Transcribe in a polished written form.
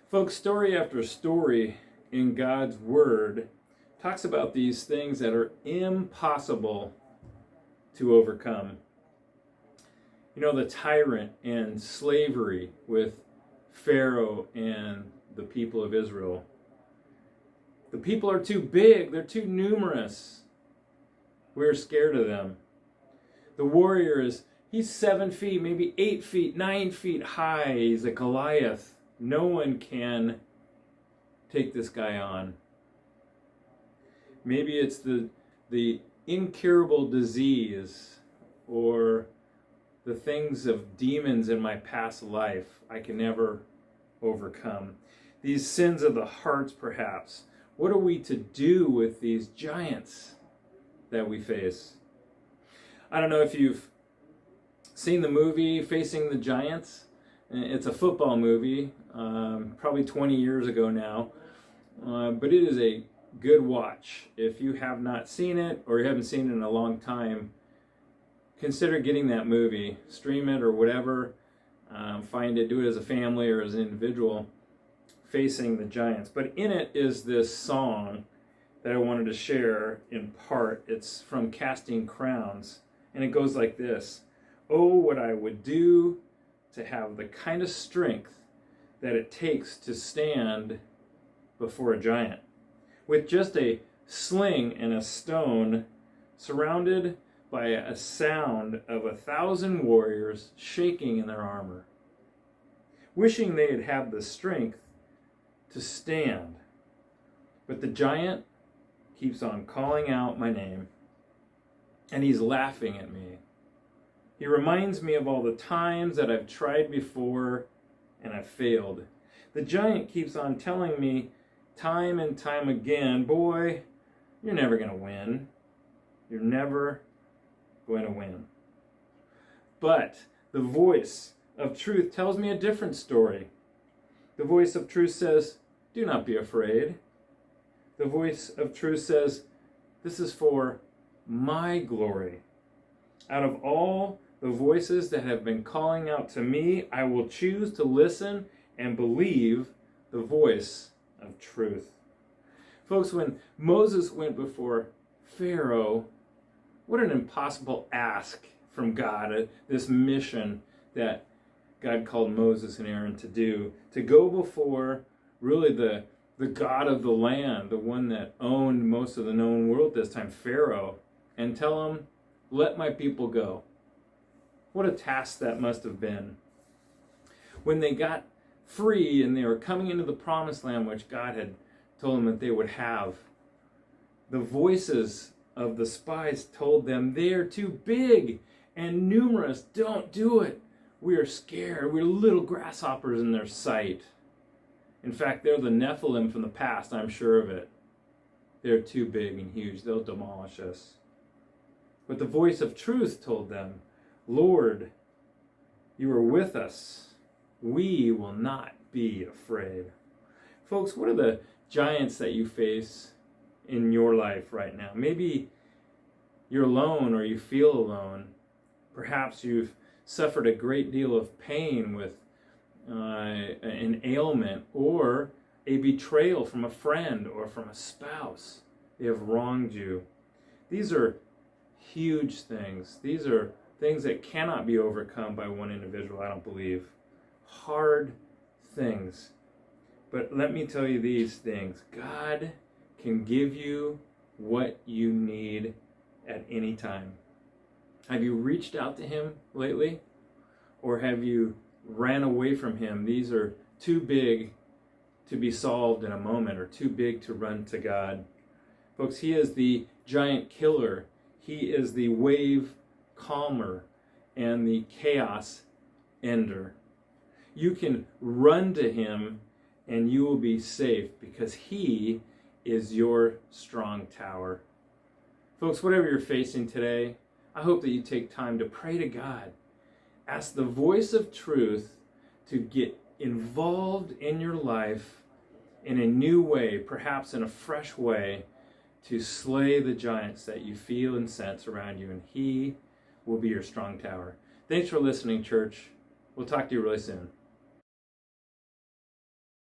Folks, story after story in God's Word talks about these things that are impossible to overcome. You know, the tyrant and slavery with Pharaoh and the people of Israel. The people are too big, they're too numerous. We're scared of them. The warrior he's 7 feet, maybe 8 feet, 9 feet high. He's a Goliath. No one can take this guy on. Maybe it's the incurable disease or the things of demons in my past life I can never overcome. These sins of the hearts, perhaps. What are we to do with these giants that we face? I don't know if you've seen the movie Facing the Giants. It's a football movie, probably 20 years ago now, but it is a good watch. If you have not seen it or you haven't seen it in a long time, consider getting that movie, stream it or whatever, find it, do it as a family or as an individual, Facing the Giants. But in it is this song that I wanted to share in part. It's from Casting Crowns, and it goes like this. Oh, what I would do to have the kind of strength that it takes to stand before a giant. With just a sling and a stone, surrounded by a sound of 1,000 warriors shaking in their armor, wishing they had had the strength to stand. But the giant keeps on calling out my name, and he's laughing at me. He reminds me of all the times that I've tried before and I've failed. The giant keeps on telling me time and time again, boy, you're never going to win. You're never going to win. But the voice of truth tells me a different story. The voice of truth says, do not be afraid. The voice of truth says, this is for my glory. Out of all the voices that have been calling out to me, I will choose to listen and believe the voice of truth. Folks, when Moses went before Pharaoh, what an impossible ask from God, this mission that God called Moses and Aaron to do, to go before really the God of the land, the one that owned most of the known world this time, Pharaoh, and tell him, let my people go. What a task that must have been. When they got free and they were coming into the promised land, which God had told them that they would have, the voices of the spies told them, they are too big and numerous. Don't do it. We are scared. We're little grasshoppers in their sight. In fact, they're the Nephilim from the past, I'm sure of it. They're too big and huge. They'll demolish us. But the voice of truth told them, Lord, you are with us. We will not be afraid. Folks, what are the giants that you face in your life right now? Maybe you're alone or you feel alone. Perhaps you've suffered a great deal of pain with an ailment or a betrayal from a friend or from a spouse. They have wronged you. These are huge things. These are things that cannot be overcome by one individual, I don't believe. Hard things. But let me tell you these things. God can give you what you need at any time. Have you reached out to him lately? Or have you ran away from him? These are too big to be solved in a moment, or too big to run to God. Folks, he is the giant killer. He is the wave calmer and the chaos ender. You can run to him and you will be safe because he is your strong tower. Folks, whatever you're facing today, I hope that you take time to pray to God. Ask the voice of truth to get involved in your life in a new way, perhaps in a fresh way, to slay the giants that you feel and sense around you, and he will be your strong tower. Thanks for listening, church. We'll talk to you really soon.